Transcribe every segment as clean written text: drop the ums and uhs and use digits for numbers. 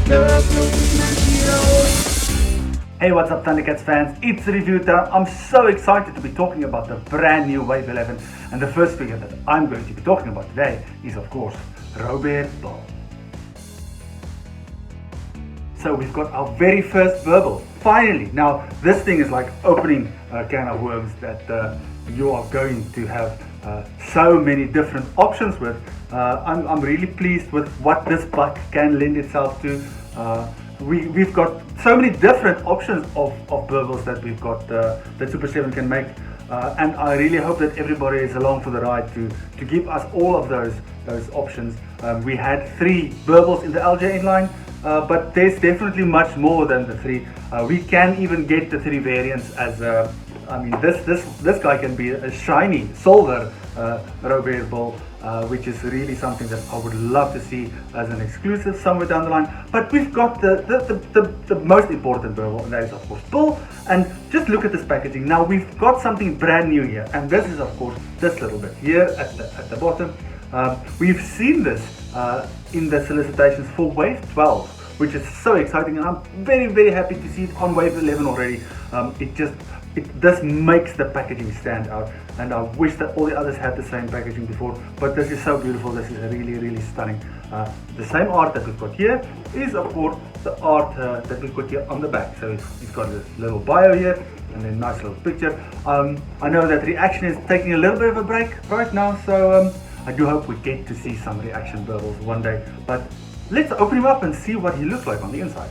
Hey, what's up ThunderCats fans, it's review time. I'm so excited to be talking about the brand new Wave 11, and the first figure that I'm going to be talking about today is of course Robert Bull. So we've got our very first Burble, finally. Now this thing is like opening a can of worms that you are going to have so many different options with. I'm really pleased with what this buck can lend itself to. We've got so many different options of Burbles that we've got that Super7 can make, and I really hope that everybody is along for the ride to give us all of those options. We had 3 Burbles in the LJ line, but there's definitely much more than the 3. We can even get the 3 variants as I mean this guy can be a shiny silver Robert Bull, which is really something that I would love to see as an exclusive somewhere down the line. But we've got the most important Burble, and that is of course Bull. And just look at this packaging. Now we've got something brand new here, and this is of course this little bit here at the bottom. We've seen this in the solicitations for Wave 12, which is so exciting, and I'm very happy to see it on Wave 11 already. This makes the packaging stand out, and I wish that all the others had the same packaging before, but this is so beautiful. This is really stunning. The same art that we've got here is of course the art that we've got here on the back. So it's got this little bio here and then nice little picture. I know that reaction is taking a little bit of a break right now, so I do hope we get to see some reaction Burbles one day, but let's open him up and see what he looks like on the inside.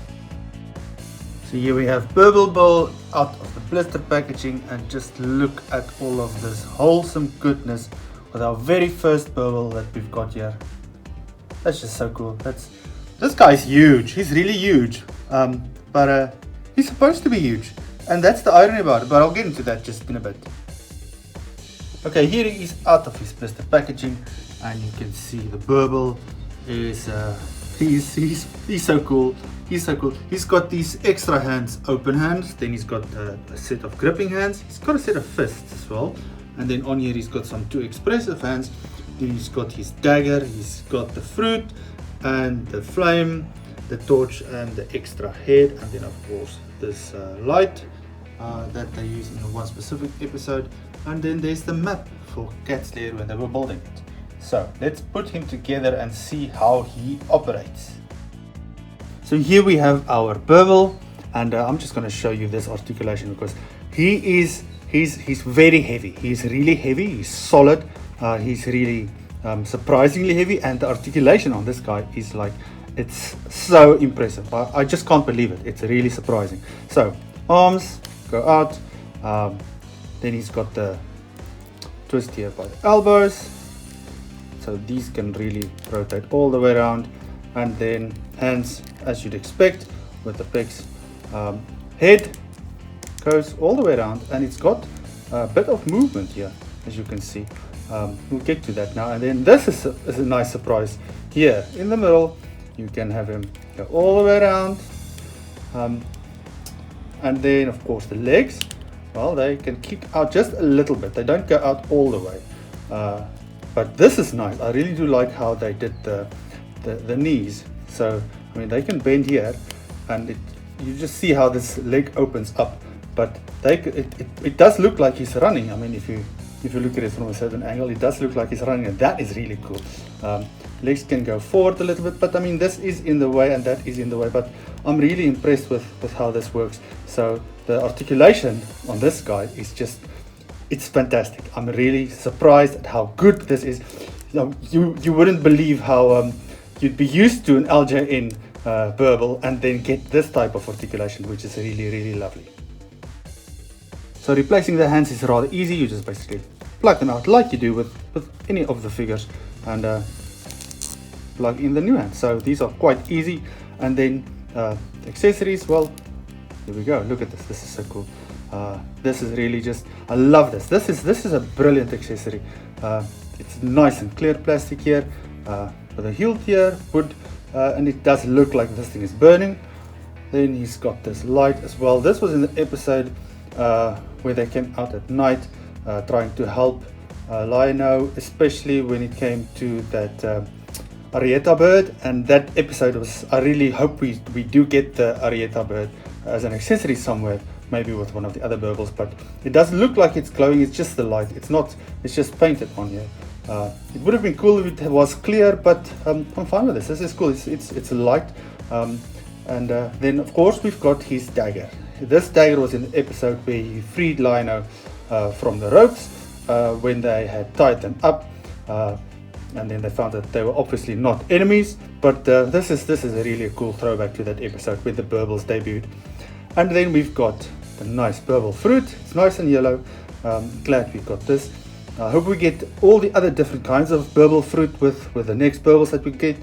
So here we have Burble Bull out of the blister packaging, and just look at all of this wholesome goodness with our very first Burble that we've got here. That's just so cool. This guy's huge. He's really huge, but he's supposed to be huge, and that's the irony about it, but I'll get into that just in a bit. Okay, here he is out of his blister packaging, and you can see the Burble is he's so cool. He's so cool. He's got these extra hands, open hands, then he's got a set of gripping hands, he's got a set of fists as well, and then on here he's got some 2 expressive hands. Then he's got his dagger, he's got the fruit and the flame, the torch and the extra head, and then of course this light that they use in one specific episode, and then there's the map for Cat's Lair when they were building it. So let's put him together and see how he operates. So here we have our Burble, and I'm just going to show you this articulation because he's very heavy. He's really heavy. He's solid. He's really surprisingly heavy, and the articulation on this guy is like, it's so impressive. I just can't believe it. It's really surprising. So arms go out. Then he's got the twist here by the elbows. So these can really rotate all the way around, and then hands as you'd expect with the pecs. Head goes all the way around, and it's got a bit of movement here, as you can see. We'll get to that now. And then this is a nice surprise here in the middle. You can have him go all the way around, and then of course the legs, well, they can kick out just a little bit. They don't go out all the way, but this is nice. I really do like how they did the knees. So I mean, they can bend here, and you just see how this leg opens up, but it does look like he's running. I mean, if you look at it from a certain angle, it does look like he's running, and that is really cool. Legs can go forward a little bit, but I mean, this is in the way and that is in the way, but I'm really impressed with how this works. So the articulation on this guy is just, it's fantastic. I'm really surprised at how good this is. You wouldn't believe how you'd be used to an LJN Burble and then get this type of articulation, which is really lovely. So replacing the hands is rather easy. You just basically plug them out like you do with any of the figures, and plug in the new hands. So these are quite easy. And then the accessories, well, here we go. Look at this. This is so cool. This is really just, I love this. This is a brilliant accessory. It's nice and clear plastic here, with a hilt here, wood, and it does look like this thing is burning. Then he's got this light as well. This was in the episode where they came out at night trying to help Lionel, especially when it came to that Arietta bird, and that episode was, I really hope we do get the Arietta bird as an accessory somewhere, maybe with one of the other burbles, but it doesn't look like it's glowing, it's just the light, it's not, it's just painted on here. It would have been cool if it was clear, but I'm fine with this is cool, it's a light. And then of course we've got his dagger. This dagger was in the episode where he freed Lino from the ropes when they had tied them up, and then they found that they were obviously not enemies, but this is a really cool throwback to that episode where the burbles debuted. And then we've got the nice burble fruit, it's nice and yellow. Glad we got this. I hope we get all the other different kinds of burble fruit with the next burbles that we get.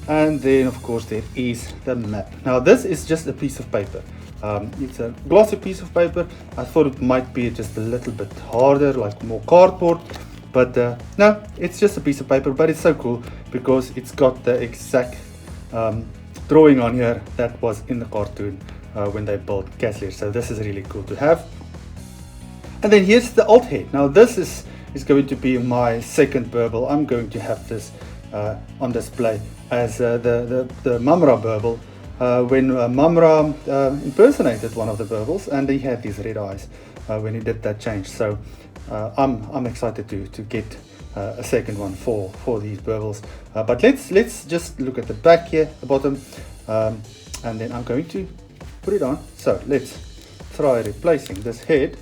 And then of course there is the map. Now this is just a piece of paper. It's a glossy piece of paper. I thought it might be just a little bit harder, like more cardboard, but no, it's just a piece of paper, but it's so cool because it's got the exact drawing on here that was in the cartoon when they built Caslier. So this is really cool to have. And then here's the alt head. Now this is going to be my second burble. I'm going to have this on display as the Mumra burble when Mumra impersonated one of the burbles, and he had these red eyes when he did that change. So I'm excited to get a second one for these burbles. But let's just look at the back here, the bottom, and then I'm going to put it on. So let's try replacing this head.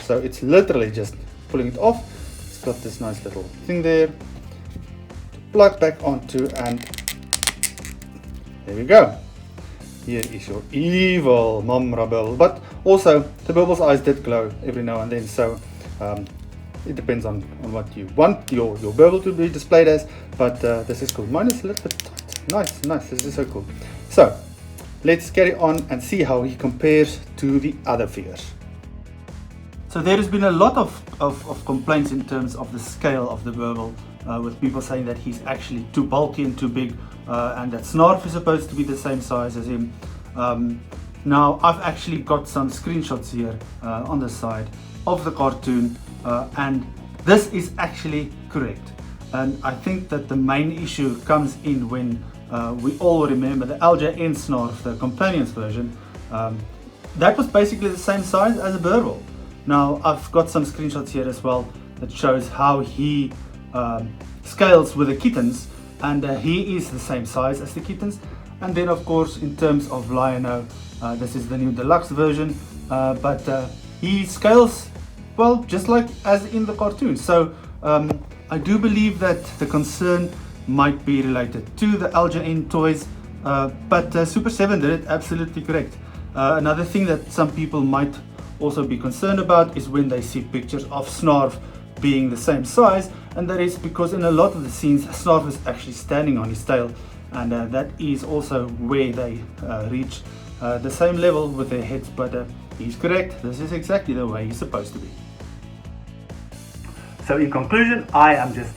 So it's literally just pulling it off. It's got this nice little thing there to plug back onto, and there we go. Here is your evil Mumra burble. But also the burble's eyes did glow every now and then, so it depends on what you want your burble to be displayed as. But this is cool. Mine is a little bit tight. Nice, this is so cool. So let's carry on and see how he compares to the other figures. So there has been a lot of complaints in terms of the scale of the burble, with people saying that he's actually too bulky and too big, and that Snarf is supposed to be the same size as him. Now I've actually got some screenshots here on the side of the cartoon, and this is actually correct. And I think that the main issue comes in when we all remember the LJN Snarf, the companions version. That was basically the same size as a burble. Now I've got some screenshots here as well that shows how he scales with the kittens, and he is the same size as the kittens. And then of course in terms of Lionel, this is the new deluxe version, but he scales well just like as in the cartoon. So I do believe that the concern might be related to the LJN toys, but Super7 did it absolutely correct. Another thing that some people might also be concerned about is when they see pictures of Snarf being the same size, and that is because in a lot of the scenes Snarf is actually standing on his tail, and that is also where they reach the same level with their heads. But he's correct, this is exactly the way he's supposed to be. So in conclusion, I am just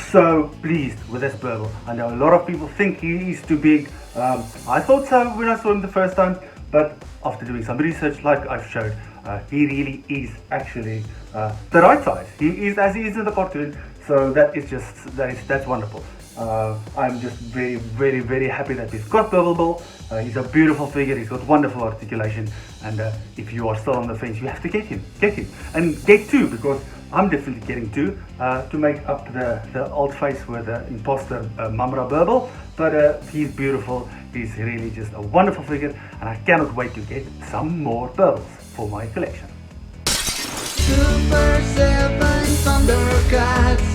so pleased with this burble. I know a lot of people think he is too big. I thought so when I saw him the first time, but after doing some research like I've showed, he really is actually the right size. He is as he is in the cartoon, so that's wonderful. I'm just very happy that we've got Burble Bill. He's a beautiful figure, he's got wonderful articulation, and if you are still on the fence, you have to get him, and get two, because I'm definitely getting two to make up the old face with the imposter Mumra Burble. But he's beautiful, he's really just a wonderful figure, and I cannot wait to get some more Burbles for my collection. Super 7 ThunderCats,